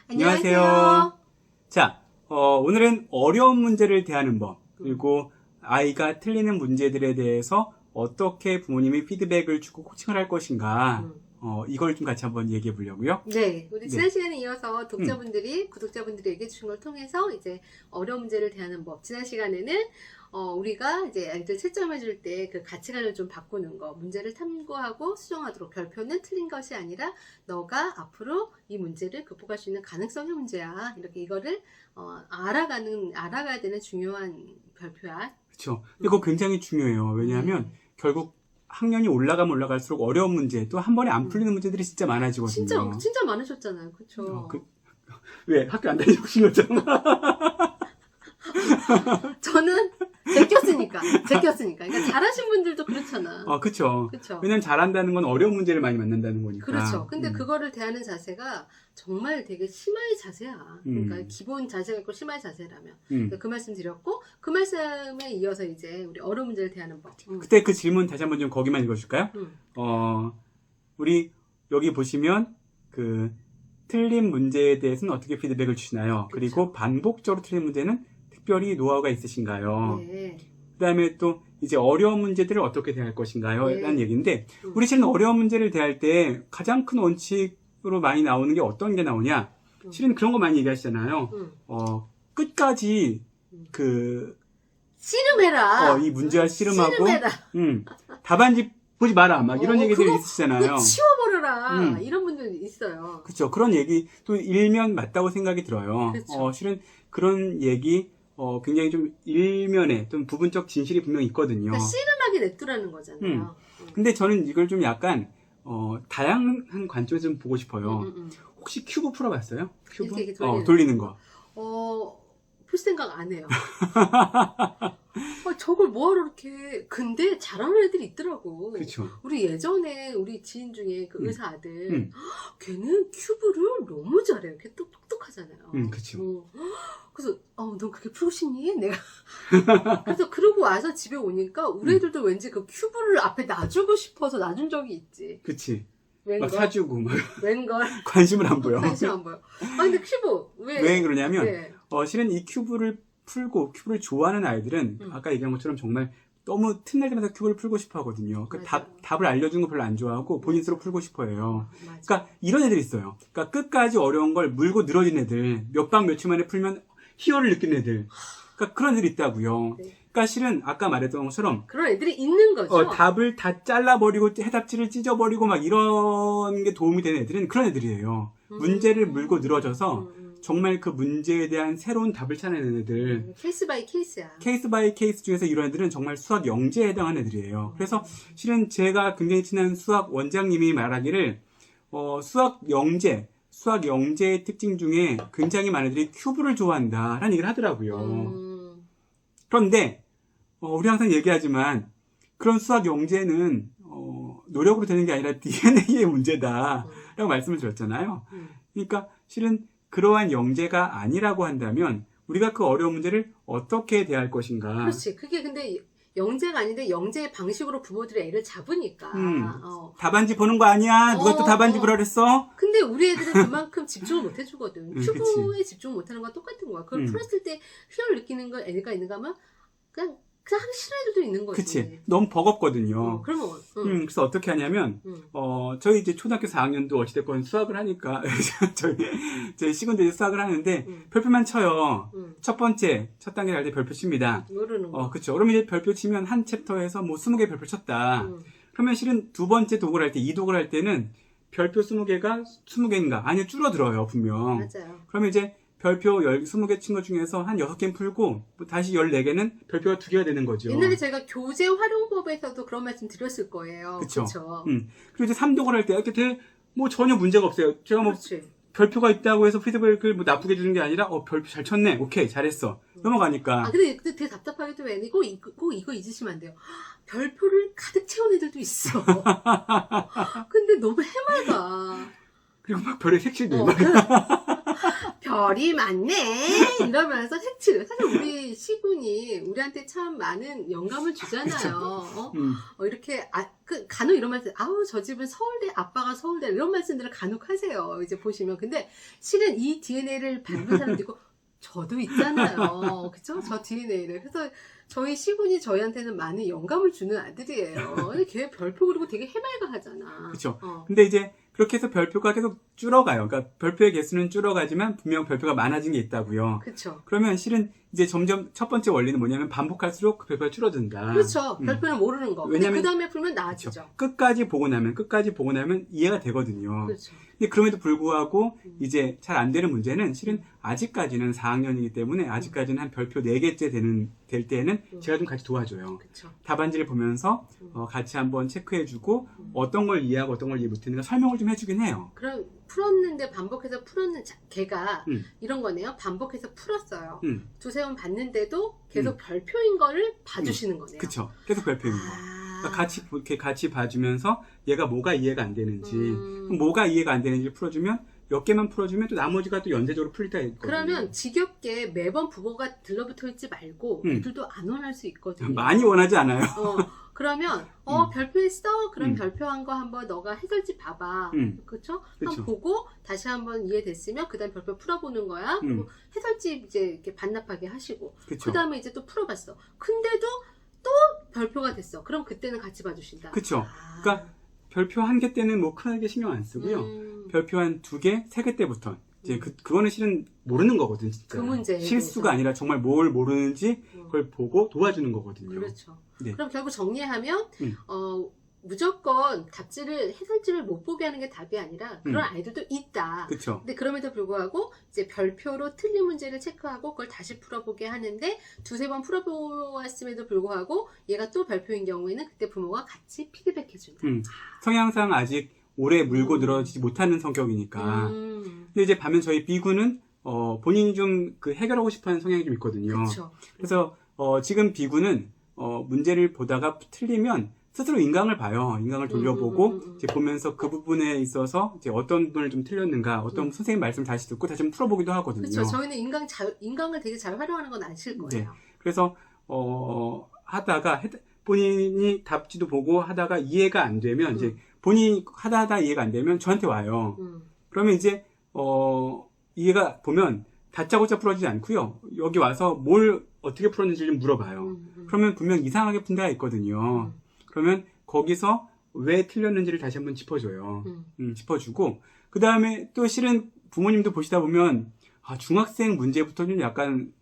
안녕하세요. 자, 오늘은 어려운 문제를 대하는 법, 그리고 아이가 틀리는 문제들에 대해서 어떻게 부모님이 피드백을 주고 코칭을 할 것인가, 이걸 좀 같이 한번 얘기해 보려고요. 네, 우리 지난 네. 시간에 이어서 구독자분들이 얘기해 주신 걸 통해서 이제 어려운 문제를 대하는 법. 지난 시간에는 우리가 이제 아이들 채점해 줄 때 그 가치관을 좀 바꾸는 거, 문제를 탐구하고 수정하도록 별표는 틀린 것이 아니라 너가 앞으로 이 문제를 극복할 수 있는 가능성의 문제야. 이렇게 이거를 알아가야 되는 중요한 별표야. 그렇죠. 이거 굉장히 중요해요. 왜냐하면 결국 학년이 올라가면 올라갈수록 어려운 문제, 또 한 번에 안 풀리는 문제들이 진짜 많아지거든요. 진짜 많으셨잖아요. 그렇죠? 왜? 학교 안 다니신 거잖아. 저는 제꼈으니까. 그러니까 잘하신 분들도 그렇잖아. 그렇죠. 그렇죠. 왜냐면 잘한다는 건 어려운 문제를 많이 만난다는 거니까. 그렇죠. 근데 그거를 대하는 자세가 정말 되게 심화의 자세야. 그러니까 기본 자세가 있고 심화의 자세라면. 그러니까 그 말씀 드렸고, 그 말씀에 이어서 이제 우리 어려운 문제를 대하는 법. 그때 그 질문 다시 한번 좀 거기만 읽어줄까요? 우리 여기 보시면 그 틀린 문제에 대해서는 어떻게 피드백을 주시나요? 그렇죠. 그리고 반복적으로 틀린 문제는 특별히 노하우가 있으신가요? 네. 그 다음에 또 이제 어려운 문제들을 어떻게 대할 것인가요? 네. 라는 얘기인데 우리 실은 어려운 문제를 대할 때 가장 큰 원칙으로 많이 나오는 게 어떤 게 나오냐? 실은 그런 거 많이 얘기하시잖아요. 끝까지 씨름해라. 이 문제와 씨름하고 씨름해라. 답안지 보지 마라 막 이런 얘기들이 그거 있으시잖아요. 치워버려라. 이런 분들 있어요. 그렇죠. 그런 얘기 또 일면 맞다고 생각이 들어요. 그렇죠. 실은 그런 얘기 굉장히 좀 일면에 좀 부분적 진실이 분명히 있거든요. 그러니까 씨름하게 냅두라는 거잖아요. 근데 저는 이걸 좀 약간 다양한 관점에서 좀 보고 싶어요. 혹시 큐브 풀어봤어요? 큐브? 이렇게 돌리는 거. 풀 생각 안 해요. 저걸 뭐하러 이렇게. 근데 잘하는 애들이 있더라고. 그렇죠. 우리 예전에 우리 지인 중에 그 의사 아들, 걔는 큐브를 너무 잘해요. 걔 똑똑하잖아요. 그렇죠. 그래서 넌 그렇게 풀고 싶니? 내가 그래서 그러고 와서 집에 오니까 우리 애들도 왠지 그 큐브를 앞에 놔주고 싶어서 놔준 적이 있지. 그치. 웬걸? 막 사주고 막 웬걸? 관심을 안 보여. 관심 안 보여. 근데 큐브 왜 그러냐면 네. 실은 이 큐브를 풀고 큐브를 좋아하는 아이들은 아까 얘기한 것처럼 정말 너무 틈날 때마다 큐브를 풀고 싶어 하거든요. 그 답을 알려주는 거 별로 안 좋아하고 본인 스스로 풀고 싶어 해요. 그러니까 이런 애들이 있어요. 그러니까 끝까지 어려운 걸 물고 늘어진 애들, 몇 방 며칠 만에 풀면 희열을 느끼는 애들. 그러니까 그런 애들이 있다고요. 네. 그러니까 실은 아까 말했던 것처럼 그런 애들이 있는 거죠. 답을 다 잘라버리고 해답지를 찢어버리고 막 이런 게 도움이 되는 애들은 그런 애들이에요. 문제를 물고 늘어져서 정말 그 문제에 대한 새로운 답을 찾아내는 애들. 케이스 바이 케이스야. 케이스 바이 케이스 중에서 이런 애들은 정말 수학 영재에 해당하는 애들이에요. 그래서 실은 제가 굉장히 친한 수학 원장님이 말하기를 수학 영재의 특징 중에 굉장히 많은 애들이 큐브를 좋아한다라는 얘기를 하더라고요. 그런데 우리 항상 얘기하지만 그런 수학 영재는 노력으로 되는 게 아니라 DNA의 문제다라고 말씀을 드렸잖아요. 그러니까 실은 그러한 영재가 아니라고 한다면 우리가 그 어려운 문제를 어떻게 대할 것인가. 그렇지. 그게 근데 영재가 아닌데 영재의 방식으로 부모들이 애를 잡으니까. 답안지 보는 거 아니야? 누가 또 답안지 보라 그랬어? 근데 우리 애들은 그만큼 집중을 못 해주거든. 큐브에 그치. 집중 못하는 건 똑같은 거야. 그걸 풀었을 때 희열 느끼는 거 애가 있는가 하면 그냥 하기 싫은 애들도 있는 거지. 그치. 너무 버겁거든요. 그러면 그래서 어떻게 하냐면 저희 이제 초등학교 4학년도 어찌됐건 수학을 하니까 저희 시군들이 수학을 하는데 별표만 쳐요. 첫 단계 할 때 별표 칩니다. 모르는 거. 그쵸. 그러면 이제 별표 치면 한 챕터에서 뭐 20개 별표 쳤다. 그러면 실은 두 번째 독을 할 때, 이독을 할 때는 별표 20개가 20개인가? 아니요, 줄어들어요, 분명. 맞아요. 그러면 이제 별표 20개 친 것 중에서 한 6개는 풀고, 다시 14개는 별표가 2개가 되는 거죠. 옛날에 제가 교재 활용법에서도 그런 말씀 드렸을 거예요. 그쵸. 그쵸. 그리고 이제 3독을 할 때, 이렇게 뭐 전혀 문제가 없어요. 제가 뭐 그렇지. 별표가 있다고 해서 피드백을 뭐 나쁘게 주는 게 아니라, 별표 잘 쳤네. 오케이, 잘했어. 넘어가니까. 근데 되게 답답하게도 왜, 꼭 이거 잊으시면 안 돼요. 별표를 가득 채운 애들도 있어. 근데 너무 해맑아. 그리고 막 별의 색칠도 막. 별이 많네 이러면서 색칠. 사실 우리 시군이 우리한테 참 많은 영감을 주잖아요. 이렇게 간혹 이런 말씀, 아우 저 집은 서울대, 아빠가 서울대 이런 말씀들을 간혹 하세요. 이제 보시면. 근데 실은 이 DNA를 밟은 사람도 있고 저도 있잖아요. 그쵸? 저 DNA를. 그래서 저희 시군이 저희한테는 많은 영감을 주는 아들이에요. 걔 별표 그리고 되게 해맑아 하잖아. 그쵸. 근데 이제 그렇게 해서 별표가 계속 줄어가요. 그러니까 별표의 개수는 줄어가지만 분명 별표가 많아진 게 있다고요. 그쵸. 그러면 실은 이제 점점 첫 번째 원리는 뭐냐면 반복할수록 그 별표가 줄어든다. 그렇죠. 별표는 모르는 거. 왜냐면 그 다음에 풀면 나아지죠. 그쵸. 끝까지 보고 나면 이해가 되거든요. 그렇죠. 근데 그럼에도 불구하고 이제 잘 안 되는 문제는 실은 아직까지는 4학년이기 때문에 아직까지는 한 별표 4개째 될 때는 제가 좀 같이 도와줘요. 그쵸. 답안지를 보면서 같이 한번 체크해주고 어떤 걸 이해하고 어떤 걸 이해 못했는가 설명을 좀 해주긴 해요. 그럼 풀었는데 반복해서 걔가 이런 거네요. 반복해서 풀었어요. 두세 번 봤는데도 계속 별표인 거를 봐주시는 거네요. 그쵸. 계속 별표인 거. 그러니까 같이 봐주면서 얘가 뭐가 이해가 안 되는지, 그럼 뭐가 이해가 안 되는지 풀어주면 몇 개만 풀어주면 또 나머지가 또 연쇄적으로 풀릴 때가 있거든요. 그러면 지겹게 매번 부모가 들러붙어 있지 말고 애들도 안 원할 수 있거든요. 많이 원하지 않아요. 그러면 별표했어? 그럼 별표한 거 한번 너가 해설지 봐봐. 그쵸? 한번 보고 다시 한번 이해됐으면 그 다음 별표 풀어보는 거야. 그리고 해설지 이제 이렇게 반납하게 하시고 그 다음에 이제 또 풀어봤어. 근데도 또 별표가 됐어. 그럼 그때는 같이 봐주신다. 그쵸. 그러니까 별표 1개 때는 뭐 크게 신경 안 쓰고요. 별표 한 2개, 3개 때부터 이제 그거는 실은 모르는 거거든, 진짜. 그 문제에 실수가 대해서. 아니라 정말 뭘 모르는지 그걸 보고 도와주는 거거든요. 그렇죠. 네. 그럼 결국 정리하면 무조건 해설지를 못 보게 하는 게 답이 아니라 그런 아이들도 있다. 그쵸. 근데 그럼에도 불구하고 이제 별표로 틀린 문제를 체크하고 그걸 다시 풀어보게 하는데 두세 번 풀어보았음에도 불구하고 얘가 또 별표인 경우에는 그때 부모가 같이 피드백해준다. 성향상 아직 오래 물고 늘어지지 못하는 성격이니까. 근데 이제 반면 저희 B군은 본인이 좀 해결하고 싶어하는 성향이 좀 있거든요. 그쵸. 그래서 지금 B군은 문제를 보다가 틀리면 스스로 인강을 봐요. 인강을 돌려보고 이제 보면서 그 부분에 있어서 이제 어떤 부분을 좀 틀렸는가, 어떤 선생님 말씀 다시 듣고 다시 한번 풀어보기도 하거든요. 그렇죠. 저희는 인강을 되게 잘 활용하는 건 아실 거예요. 네. 그래서 하다가 본인이 답지도 보고 하다가 이해가 안 되면 이제 본인이 하다 이해가 안 되면 저한테 와요. 그러면 이제 이해가 보면 다짜고짜 풀어지지 않고요. 여기 와서 뭘 어떻게 풀었는지 좀 물어봐요. 그러면 분명 이상하게 푼 데가 있거든요. 그러면 거기서 왜 틀렸는지를 다시 한번 짚어줘요. 짚어주고 그 다음에 또 실은 부모님도 보시다 보면 중학생 문제부터 좀 약간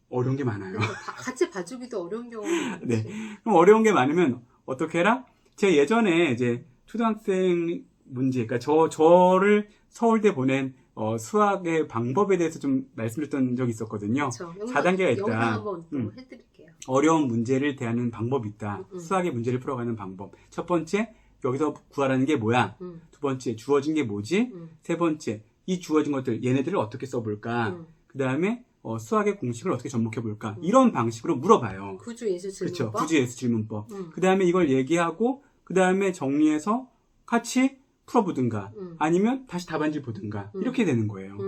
어려운 게 많아요. 같이 봐주기도 어려운 경우가 많지. 네. 그럼 어려운 게 많으면 어떻게 해라? 제가 예전에 이제 초등학생 문제, 그러니까 저를 서울대 보낸 수학의 방법에 대해서 좀 말씀드렸던 적이 있었거든요. 그렇죠. 4단계가 있다. 영상 한번 또 해드릴게요. 어려운 문제를 대하는 방법이 있다. 수학의 문제를 풀어가는 방법. 첫 번째, 여기서 구하라는 게 뭐야? 두 번째, 주어진 게 뭐지? 세 번째, 이 주어진 것들, 얘네들을 어떻게 써볼까? 그 다음에 수학의 공식을 어떻게 접목해볼까? 이런 방식으로 물어봐요. 구주예술질문법. 그렇죠. 구주예술질문법. 그 다음에 이걸 얘기하고, 그 다음에 정리해서 같이 풀어보든가, 아니면 다시 답안지 보든가, 이렇게 되는 거예요.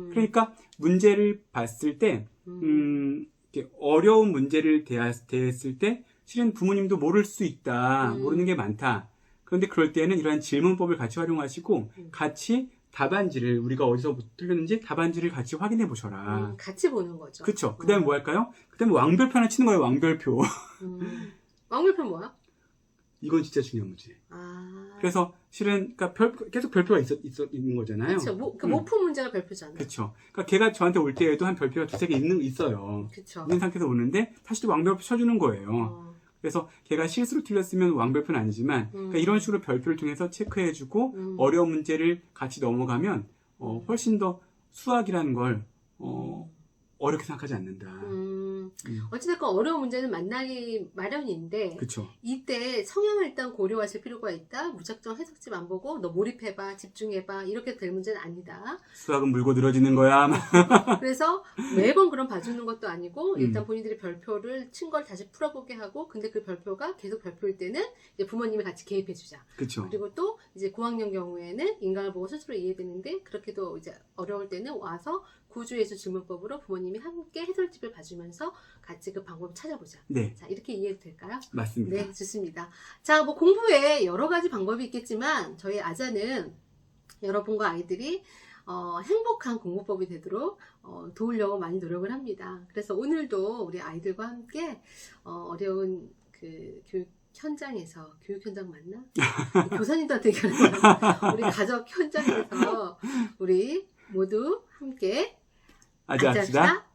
그러니까 문제를 봤을 때, 이렇게 어려운 문제를 대했을 때, 실은 부모님도 모를 수 있다, 모르는 게 많다. 그런데 그럴 때는 이러한 질문법을 같이 활용하시고, 같이 답안지를 우리가 어디서 틀렸는지 답안지를 같이 확인해 보셔라. 같이 보는 거죠. 그렇죠. 그다음에 뭐 할까요? 그다음에 왕별표 하나 치는 거예요. 왕별표. 왕별표 뭐야? 이건 진짜 중요한 문제. 그래서 실은 그러니까 계속 별표가 있는 거잖아요. 그렇죠. 모품 문제가 별표잖아요. 그렇죠. 그러니까 걔가 저한테 올 때에도 한 별표가 2-3개 있어요. 그렇죠. 있는 상태에서 오는데 다시 또 왕별표 쳐주는 거예요. 그래서 걔가 실수로 틀렸으면 왕별표는 아니지만 그러니까 이런 식으로 별표를 통해서 체크해주고 어려운 문제를 같이 넘어가면 훨씬 더 수학이라는 걸 어렵게 생각하지 않는다. 어찌됐건 어려운 문제는 만나기 마련인데 그쵸. 이때 성향을 일단 고려하실 필요가 있다. 무작정 해석집 안 보고 너 몰입해봐, 집중해봐 이렇게 될 문제는 아니다. 수학은 물고 늘어지는 거야. 그래서 매번 그런 봐주는 것도 아니고 일단 본인들이 별표를 친 걸 다시 풀어보게 하고 근데 그 별표가 계속 별표일 때는 이제 부모님이 같이 개입해주자. 그쵸. 그리고 또 이제 고학년 경우에는 인강을 보고 스스로 이해되는데 그렇게도 이제 어려울 때는 와서 구주예수 질문법으로 부모님이 함께 해설집을 봐주면서 같이 그 방법을 찾아보자. 네, 자, 이렇게 이해도 될까요? 맞습니다. 네, 좋습니다. 자, 뭐 공부에 여러 가지 방법이 있겠지만 저희 아자는 여러분과 아이들이 행복한 공부법이 되도록 도우려고 많이 노력을 합니다. 그래서 오늘도 우리 아이들과 함께 어려운 그 교육 현장에서 교육 현장 맞나? 교사님들한테 얘기하는 거야. 우리 가족 현장에서 우리 모두 함께 아자 합시다.